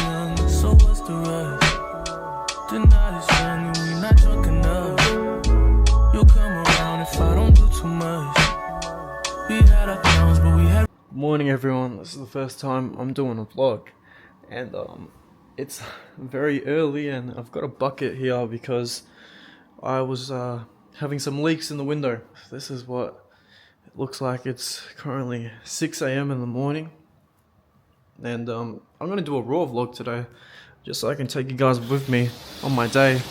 young, so what's the rush? Tonight is young and we not drunk enough. You'll come around if I don't do too much. We had our downs, but we had. Morning everyone, this is the first time I'm doing a vlog, and it's very early and I've got a bucket here because I was having some leaks in the window. This is what it looks like. It's currently 6 a.m. in the morning, and I'm gonna do a raw vlog today just so I can take you guys with me on my day.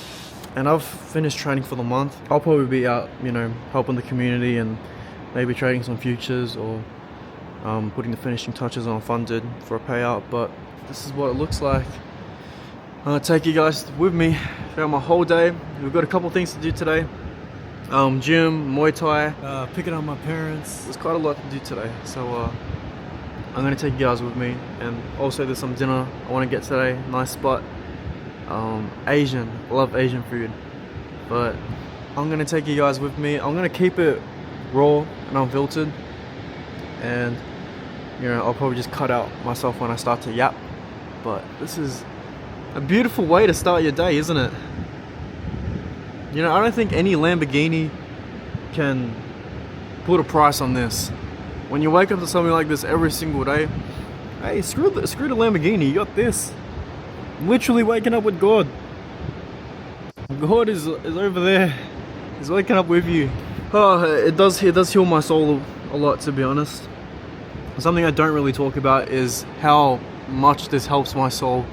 And I've finished training for the month. I'll probably be out, you know, helping the community and maybe trading some futures or putting the finishing touches on funded for a payout. But this is what it looks like. I'm gonna take you guys with me throughout my whole day. We've got a couple things to do today. Gym, Muay Thai, picking up my parents. There's quite a lot to do today, so I'm gonna take you guys with me. And also there's some dinner I want to get today. Nice spot. Asian, I love Asian food, but I'm gonna take you guys with me. I'm gonna keep it raw and unfiltered, and you know, I'll probably just cut out myself when I start to yap. But this is a beautiful way to start your day, isn't it? You know, I don't think any Lamborghini can put a price on this. When you wake up to something like this every single day, hey, screw the Lamborghini, you got this. Literally waking up with God. God is over there. He's waking up with you. Oh, it does heal my soul a lot, to be honest. Something I don't really talk about is how much this helps my soul.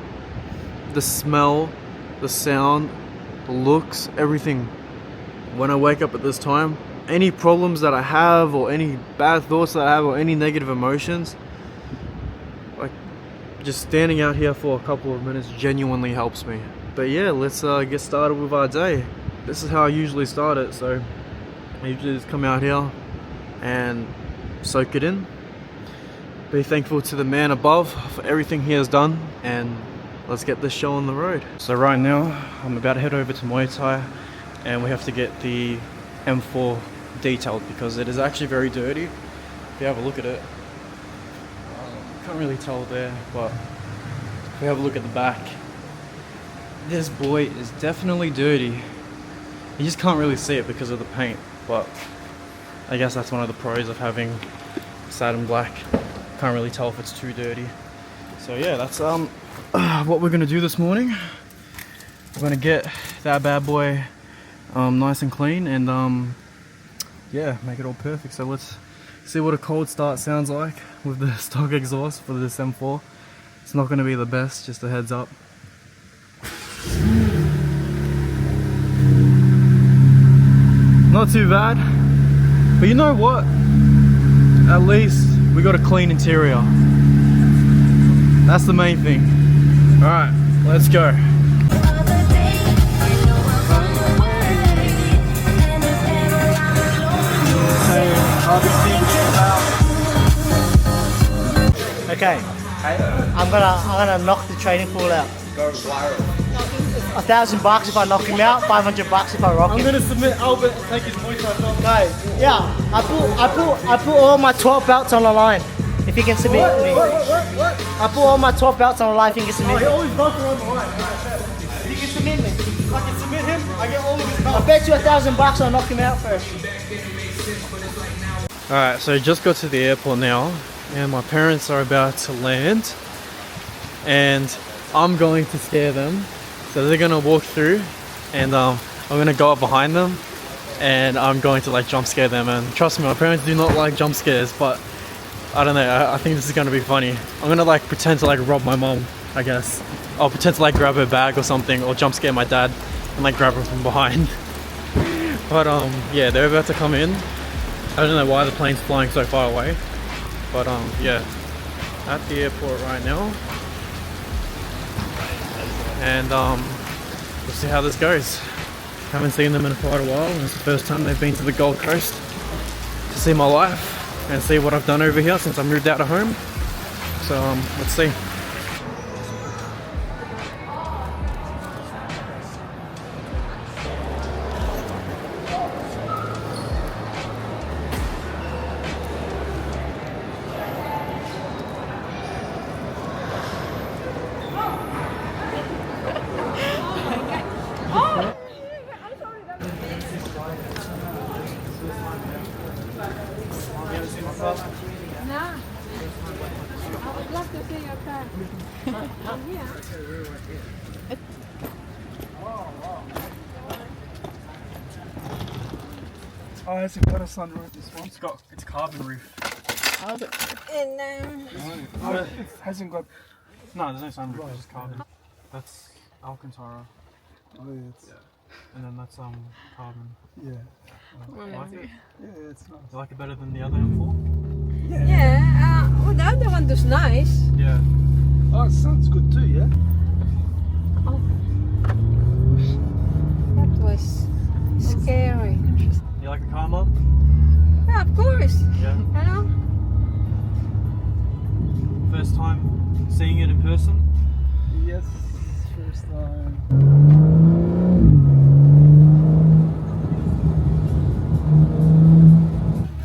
The smell, the sound, the looks, everything. When I wake up at this time, any problems that I have or any bad thoughts that I have or any negative emotions, like just standing out here for a couple of minutes genuinely helps me. But yeah, let's get started with our day. This is how I usually start it, so I usually just come out here and soak it in. Be thankful to the man above for everything he has done, and let's get this show on the road. So right now, I'm about to head over to Muay Thai, and we have to get the M4 detailed because it is actually very dirty. If you have a look at it, can't really tell there, but if we have a look at the back, this boy is definitely dirty. You just can't really see it because of the paint, but I guess that's one of the pros of having satin black. Can't really tell if it's too dirty. So yeah, that's what we're gonna do this morning. We're gonna get that bad boy nice and clean, and yeah, make it all perfect. So let's see what a cold start sounds like with the stock exhaust for this M4. It's not gonna be the best, just a heads up. Not too bad, but you know what? At least we got a clean interior. That's the main thing. All right, let's go. Okay, I'm gonna knock the training pool out. Go viral. $1,000 if I knock him out, $500 if I rock him. I'm gonna submit Albert to take his Muay Thai belt. No, yeah, I put all my 12 belts on the line. If he can submit me. What? I put all my 12 belts on the line if he can submit me. He always belts are on the line. If He can submit me. I can submit him, I get all of his belts. I bet you $1,000 I'll knock him out first. Alright, so just got to the airport now, and my parents are about to land, and I'm going to scare them. So they're gonna walk through, and I'm gonna go up behind them, and I'm going to like jump scare them. And trust me, my parents do not like jump scares, but I don't know, I think this is gonna be funny. I'm gonna like pretend to like rob my mom, I guess. I'll pretend to like grab her bag or something, or jump scare my dad and like grab her from behind. But yeah, they're about to come in. I don't know why the plane's flying so far away, but yeah, at the airport right now, and we'll see how this goes. Haven't seen them in quite a while, and it's the first time they've been to the Gold Coast to see my life and see what I've done over here since I moved out of home. So let's see. Oh, it hasn't got a sunroof, this one. It's carbon roof. Oh, it hasn't got... No, there's no sunroof. It's just carbon. That's Alcantara, Oh, yeah, it's... and then that's carbon. Yeah. Like it? Yeah, it's nice. You like it better than the other M4? Yeah, well, the other one was nice. Yeah. Oh, it sounds good too, yeah? That was scary. You like the car, Mum? Yeah, of course. Yeah. You know? First time seeing it in person? Yes, first time.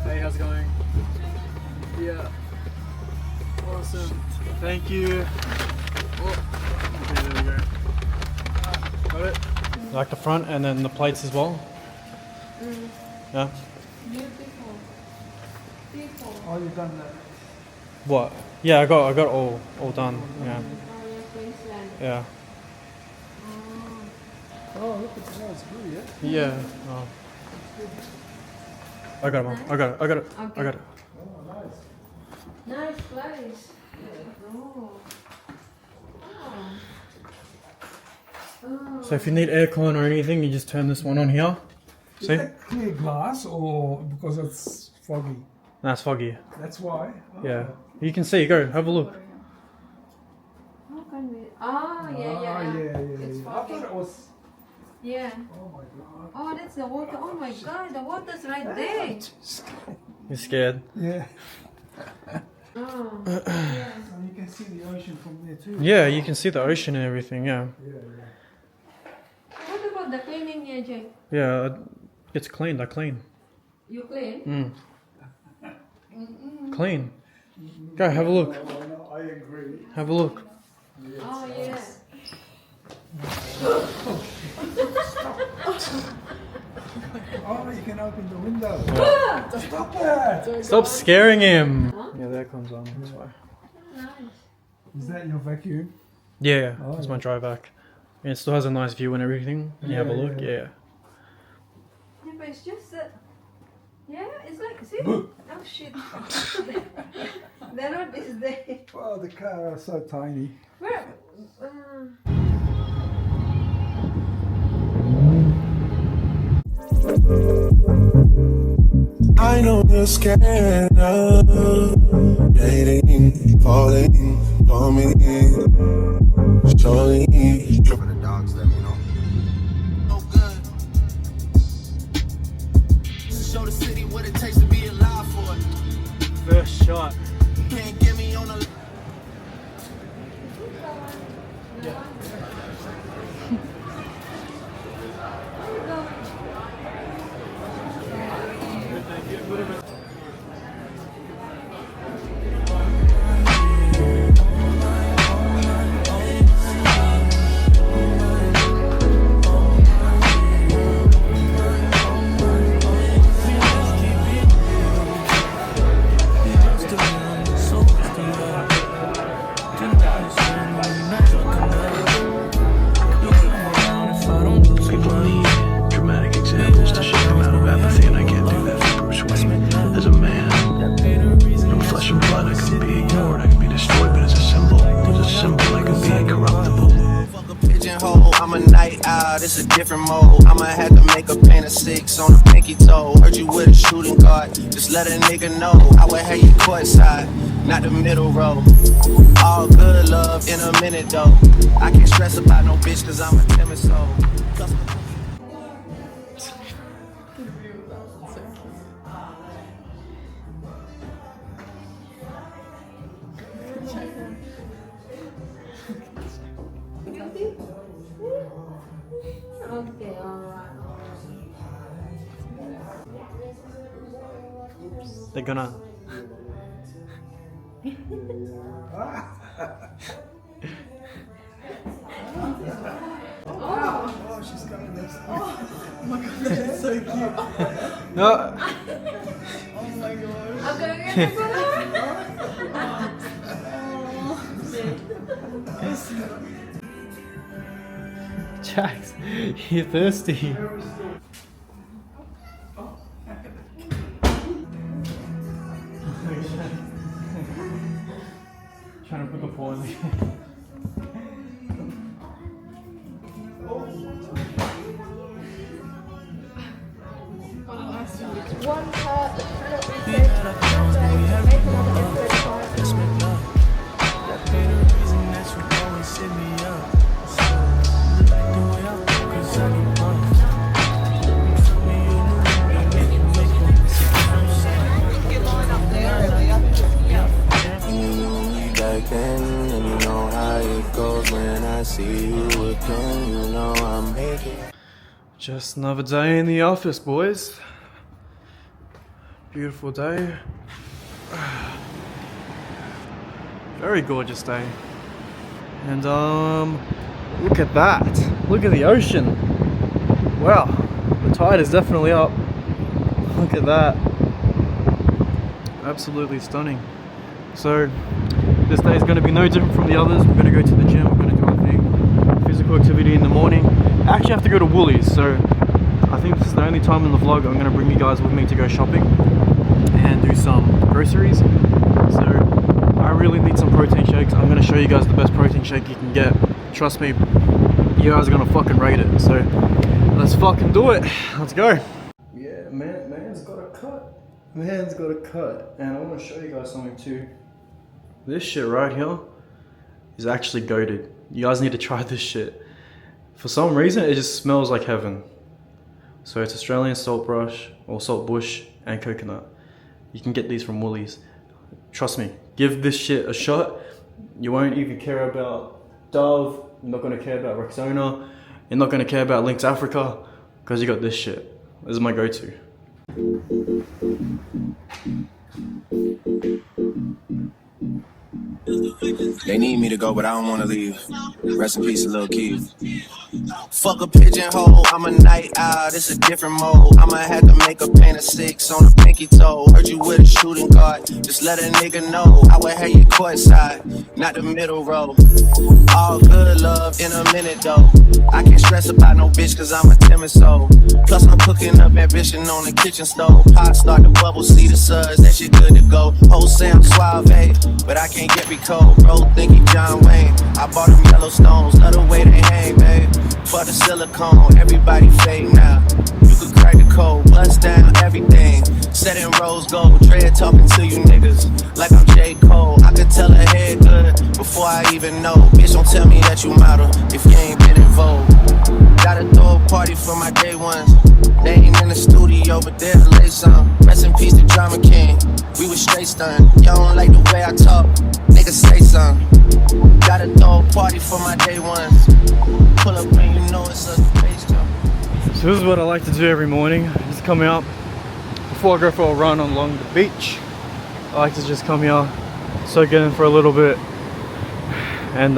Hey, how's it going? Yeah. Awesome. Thank you. Oh. Okay, there we go. Got it? You like the front and then the plates as well? Yeah. Beautiful. People. Oh, you've done that. What? Yeah, I got all done. Yeah. Oh, yeah, Queensland. Yeah. Oh, look at that, it's blue, yeah? Yeah. Oh. I got it, Mom. I got it. I got it. I got it. Oh, nice. Nice place. Oh. Oh. So if you need aircon or anything, you just turn this one on here. Is See? that clear glass or because it's foggy? That's foggy. That's why? Oh. Yeah. You can see. Go. Have a look. How can we? Oh, yeah, yeah. Ah, yeah, yeah, It's yeah. I foggy. thought it was... Yeah. Oh my god. Oh, that's the water. Oh my god, the water's right there. You're scared. Yeah. Oh. Yeah. And you can see the ocean from there too. Yeah, you can see the ocean and everything. Yeah. Yeah, yeah. What about the cleaning here, Jake? Yeah. It's cleaned. I clean. You clean? Clean. Go. Have a look. Oh, no, I agree. Have a look. Oh, yeah. Oh, you can open the window. Stop that! Stop scaring him. Yeah, that comes on. That's why. Nice. Is that your vacuum? Yeah. Oh, That's yeah. my dry back. And it still has a nice view and everything. When you have a Yeah, look. yeah. Yeah. Yeah, but it's just that. Yeah, it's like, see? Boo. Oh shit. The road is there. Oh, the car is so tiny. Where? I know you're scared of dating, falling for me. Surely, for the dogs, let me know. Oh, good. Show the city what it takes to be alive for it. First shot. Can't get me on a. People need dramatic examples to show the amount of apathy, and I can't do that for Bruce Wayne. As a man, no flesh and blood, I can be ignored, I can be destroyed, but as a symbol, I can be incorruptible. Fuck a pigeonhole, I'm a night owl, it's a different mode. I'ma have to make a paint of 6 on a pinky toe. Heard you with a shooting guard, just let a nigga know. I would have you courtside, not the middle row. All good love in a minute though. I can't stress about no bitch cause I'm a timid soul. Okay, alright. They're gonna. Oh, she's coming next to me. No. I'm gonna get the Jax, you're thirsty. Trying to put the paw in the One part, make another Back then, and you know how it goes when I see you again. You know I'm making. Just another day in the office, boys. Beautiful day. Very gorgeous day. And look at that. Look at the ocean. Wow, the tide is definitely up. Look at that. Absolutely stunning. So this day is going to be no different from the others. We're going to go to the gym. We're going to do our thing. Physical activity in the morning. I actually have to go to Woolies, so I think this is the only time in the vlog I'm going to bring you guys with me to go shopping and do some groceries. So I really need some protein shakes. I'm going to show you guys the best protein shake you can get. Trust me, you guys are going to fucking rate it. So let's fucking do it. Let's go. Yeah, man's got a cut. Man's got a cut. And I want to show you guys something too. This shit right here is actually goated. You guys need to try this shit. For some reason, it just smells like heaven. So it's Australian salt brush, or salt bush, and coconut. You can get these from Woolies. Trust me, give this shit a shot. You won't even care about Dove. You're not gonna care about Rexona. You're not gonna care about Lynx Africa, because you got this shit. This is my go-to. They need me to go, but I don't wanna leave. Rest in peace, Lil Keith. Fuck a pigeonhole, I'm a night owl, it's a different mode. I'ma have to make a paint of 6 on a pinky toe. Heard you with a shooting guard, just let a nigga know. I would have you courtside, not the middle row. All good love in a minute though. I can't stress about no bitch cause I'm a timid soul. Plus I'm cooking up ambition on the kitchen stove. Pot start to bubble, see the suds, that shit good to go. Whole Sam suave, but I can't get me cold. Bro, think he John Wayne. I bought them Yellowstones, love the way they hang, babe. For the silicone, everybody fake now. You could crack the code, bust down everything. Set in rose gold, dread talking to you niggas like I'm J. Cole. I could tell her head good before I even know. Bitch, don't tell me that you model if you ain't been in vogue. Gotta throw a party for my day ones. They ain't in the studio, but they'll lay some. Rest in peace to Drama King. We was straight stunned. Y'all don't like the way I talk, niggas say something. Gotta throw a party for my day ones. Pull up when you know it's a bass jump. So this is what I like to do every morning. Just come out before I go for a run along the beach. I like to just come here, soak in for a little bit, and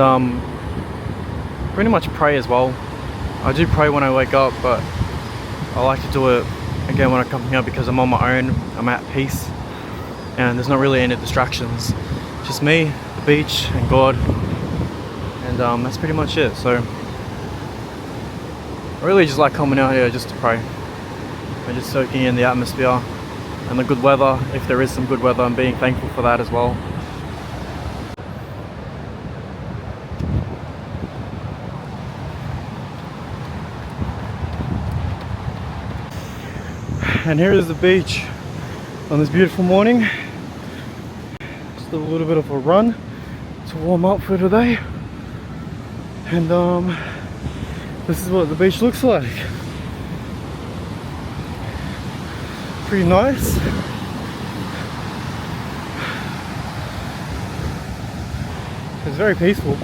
pretty much pray as well. I do pray when I wake up, but I like to do it again when I come here because I'm on my own. I'm at peace, and there's not really any distractions. Just me, the beach, and God, and that's pretty much it. So I really just like coming out here just to pray and just soaking in the atmosphere and the good weather, if there is some good weather, and being thankful for that as well. And here is the beach on this beautiful morning. Just a little bit of a run to warm up for today. And this is what the beach looks like. Pretty nice. It's very peaceful.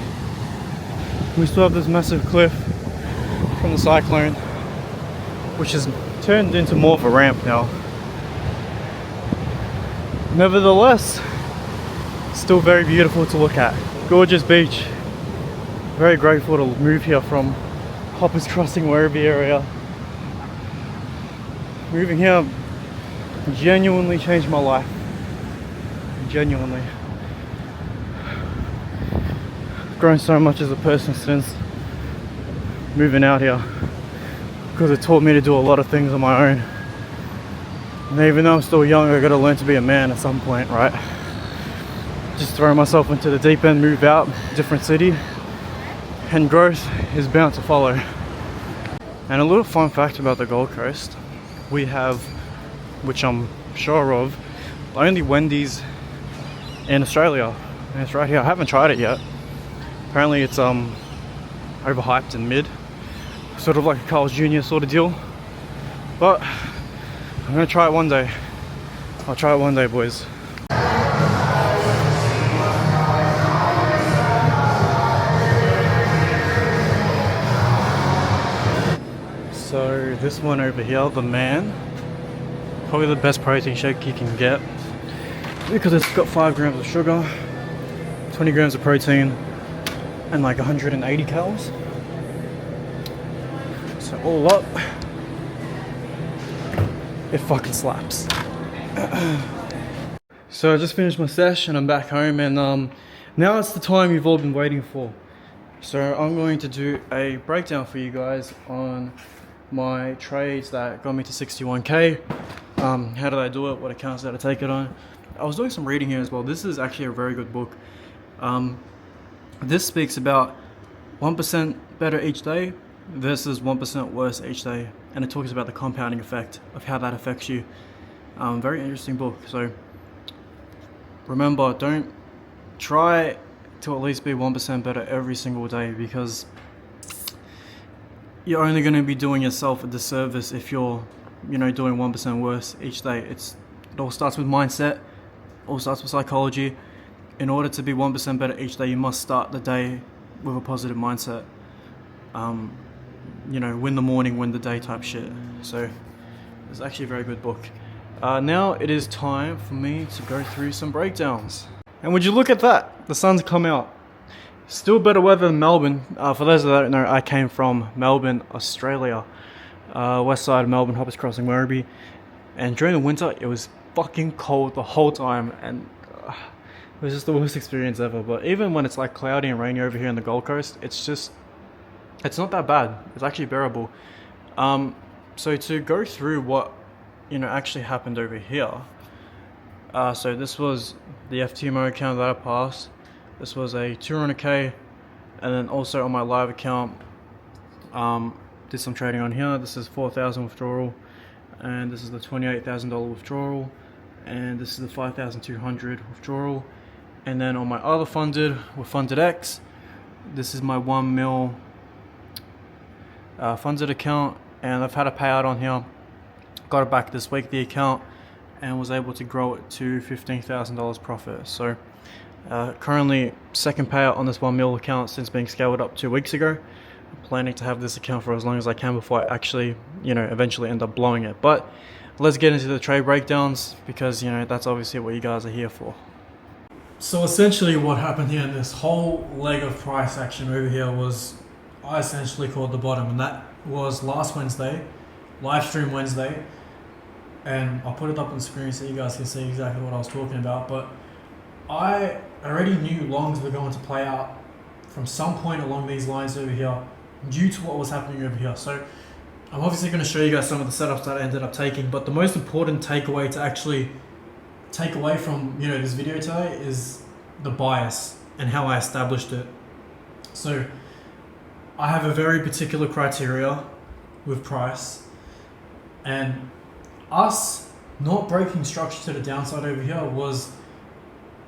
We still have this massive cliff from the cyclone, which is turned into more of a ramp now. Nevertheless, still very beautiful to look at. Gorgeous beach. Very grateful to move here from Hoppers Crossing, Werribee area. Moving here genuinely changed my life. Genuinely. I've grown so much as a person since. moving out here because it taught me to do a lot of things on my own. And even though I'm still young, I gotta learn to be a man at some point, right? Just throw myself into the deep end, move out, different city, and growth is bound to follow. And a little fun fact about the Gold Coast, we have, which I'm sure of, only Wendy's in Australia, and it's right here. I haven't tried it yet. Apparently it's overhyped and mid, sort of like a Carl's Jr. sort of deal, but I'm gonna try it one day. I'll try it one day, boys. So this one over here, the Man, probably the best protein shake you can get because it's got 5 grams of sugar, 20 grams of protein, and like 180 calories. So all up, it fucking slaps. So I just finished my sesh and I'm back home, and now it's the time you've all been waiting for. So I'm going to do a breakdown for you guys on my trades that got me to 61k. How did I do it? What accounts did I take it on? I was doing some reading here as well. This is actually a very good book. This speaks about 1% better each day versus 1% worse each day, and it talks about the compounding effect of how that affects you. Very interesting book. So remember, don't try to at least be 1% better every single day, because you're only going to be doing yourself a disservice if you're, doing 1% worse each day. It all starts with mindset, all starts with psychology. In order to be 1% better each day, you must start the day with a positive mindset. Win the morning, win the day type shit. So it's actually a very good book. Now it is time for me to go through some breakdowns. And would you look at that? The sun's come out. Still better weather than Melbourne. For those that don't know, I came from Melbourne, Australia. West side of Melbourne, Hoppers Crossing, Werribee. And during the winter, it was fucking cold the whole time. And it was just the worst experience ever. But even when it's like cloudy and rainy over here in the Gold Coast, it's not that bad. It's actually bearable. So to go through what actually happened over here. So this was the FTMO account that I passed. This was a 200k, and then also on my live account, did some trading on here. This is 4,000 withdrawal, and this is the $28,000 withdrawal, and this is the 5,200 withdrawal. And then on my other funded, with Funded X, this is my 1 mil funded account, and I've had a payout on here. Got it back this week, the account, and was able to grow it to $15,000 profit. So currently second payout on this 1 mil account since being scaled up 2 weeks ago. I'm planning to have this account for as long as I can before I actually eventually end up blowing it. But let's get into the trade breakdowns, because that's obviously what you guys are here for. So essentially what happened here in this whole leg of price action over here was, I essentially called the bottom, and that was last Wednesday, live stream Wednesday. And I'll put it up on the screen so you guys can see exactly what I was talking about. But I already knew longs were going to play out from some point along these lines over here due to what was happening over here. So I'm obviously going to show you guys some of the setups that I ended up taking, but the most important takeaway to actually take away from this video today is the bias and how I established it. So I have a very particular criteria with price, and us not breaking structure to the downside over here was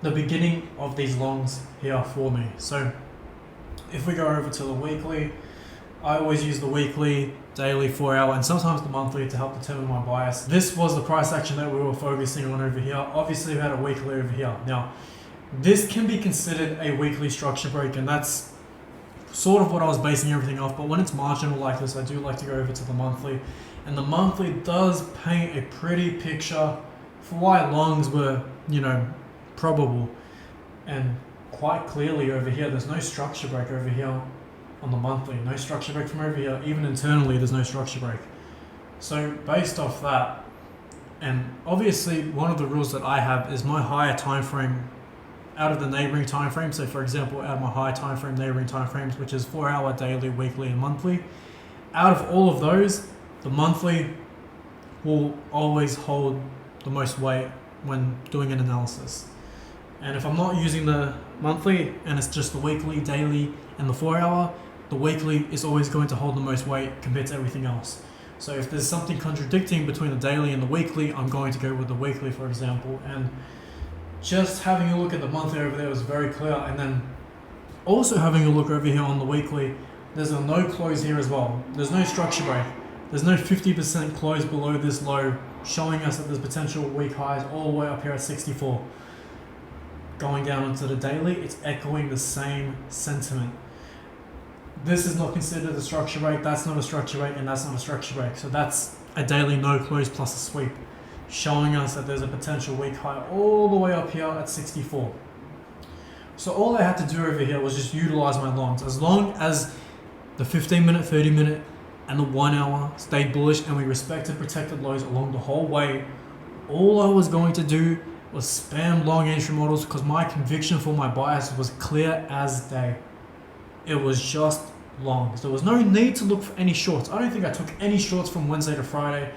the beginning of these longs here for me. So if we go over to the weekly, I always use the weekly, daily, 4 hour, and sometimes the monthly to help determine my bias. This was the price action that we were focusing on over here. Obviously we had a weekly over here. Now this can be considered a weekly structure break, and that's sort of what I was basing everything off. But when it's marginal like this, I do like to go over to the monthly, and the monthly does paint a pretty picture for why longs were probable. And quite clearly over here, there's no structure break over here on the monthly, no structure break from over here. Even internally there's no structure break. So based off that, and obviously one of the rules that I have is my higher time frame out of the neighboring time frame. So for example, out of my high time frame, neighboring time frames, which is 4 hour, daily, weekly, and monthly. Out of all of those, the monthly will always hold the most weight when doing an analysis. And if I'm not using the monthly and it's just the weekly, daily, and the 4 hour, the weekly is always going to hold the most weight compared to everything else. So if there's something contradicting between the daily and the weekly, I'm going to go with the weekly, for example. And just having a look at the monthly over there was very clear. And then also having a look over here on the weekly, there's a no close here as well. There's no structure break. There's no 50% close below this low, showing us that there's potential weak highs all the way up here at 64. Going down into the daily, it's echoing the same sentiment. This is not considered a structure break, that's not a structure break, and that's not a structure break. So that's a daily no close plus a sweep, showing us that there's a potential weak high all the way up here at 64. So all I had to do over here was just utilize my longs. As long as the 15 minute, 30 minute, and the 1 hour stayed bullish and we respected protected lows along the whole way, all I was going to do was spam long entry models because my conviction for my bias was clear as day. It was just longs. There was no need to look for any shorts. I don't think I took any shorts from Wednesday to Friday,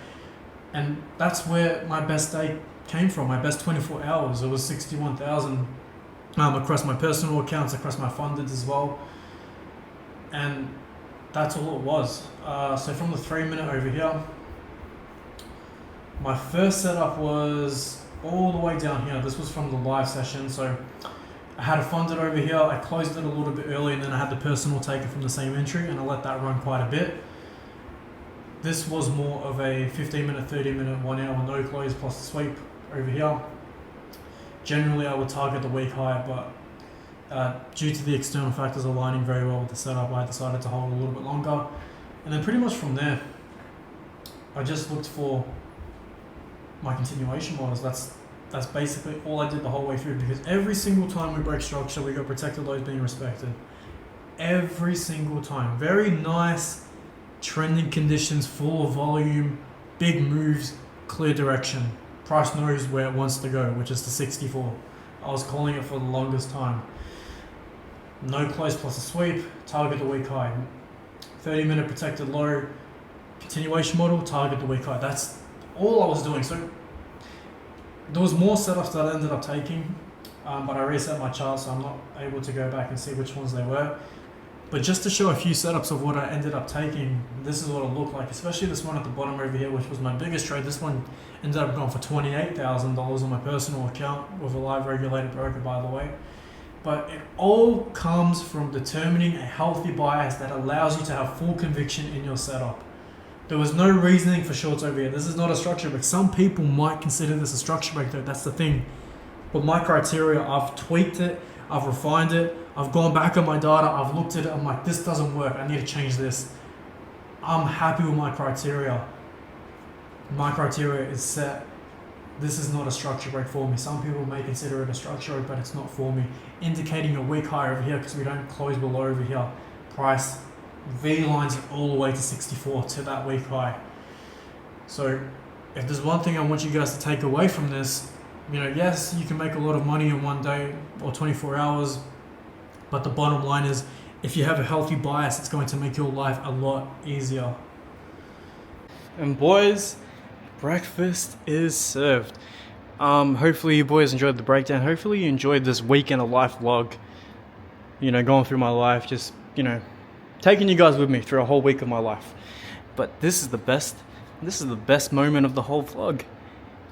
and that's where my best day came from. My best 24 hours. It was 61,000 across my personal accounts, across my funded as well, and that's all it was. So from the 3 minute over here, my first setup was all the way down here. This was from the live session. So I had a funded over here. I closed it a little bit early, and then I had the personal taken from the same entry, and I let that run quite a bit. This was more of a 15 minute, 30 minute, 1 hour no close plus a sweep over here. Generally, I would target the week high, but due to the external factors aligning very well with the setup, I decided to hold a little bit longer. And then pretty much from there, I just looked for my continuation models. That's basically all I did the whole way through, because every single time we break structure, we got protected lows being respected. Every single time. Very nice trending conditions, full of volume, big moves, clear direction. Price knows where it wants to go, which is to 64. I was calling it for the longest time. No close plus a sweep, target the week high. 30 minute protected low, continuation model, target the week high. That's all I was doing. So there was more setups that I ended up taking, but I reset my chart, so I'm not able to go back and see which ones they were. But just to show a few setups of what I ended up taking, this is what it looked like, especially this one at the bottom over here, which was my biggest trade. This one ended up going for $28,000 on my personal account with a live regulated broker, by the way. But it all comes from determining a healthy bias that allows you to have full conviction in your setup. There was no reasoning for shorts over here. This is not a structure break. Some people might consider this a structure break though, that's the thing. But my criteria, I've tweaked it, I've refined it, I've gone back on my data, I've looked at it, I'm like, this doesn't work, I need to change this. I'm happy with my criteria. My criteria is set. This is not a structure break for me. Some people may consider it a structure break, but it's not for me. Indicating a weak high over here because we don't close below over here. Price V lines it all the way to 64 to that weak high. So if there's one thing I want you guys to take away from this, yes, you can make a lot of money in one day or 24 hours, but the bottom line is, if you have a healthy bias, it's going to make your life a lot easier. And boys, breakfast is served. Hopefully you boys enjoyed the breakdown. Hopefully you enjoyed this week in a life vlog. Going through my life, just, taking you guys with me through a whole week of my life. But this is the best moment of the whole vlog.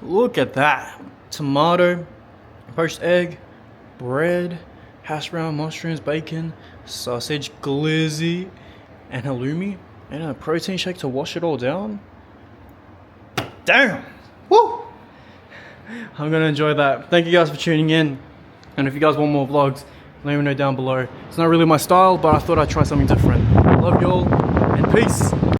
Look at that. Tomato, poached egg, bread, hash brown, mushrooms, bacon, sausage, glizzy, and halloumi, and a protein shake to wash it all down. Damn! Woo! I'm gonna enjoy that. Thank you guys for tuning in. And if you guys want more vlogs, let me know down below. It's not really my style, but I thought I'd try something different. Love you all, and peace!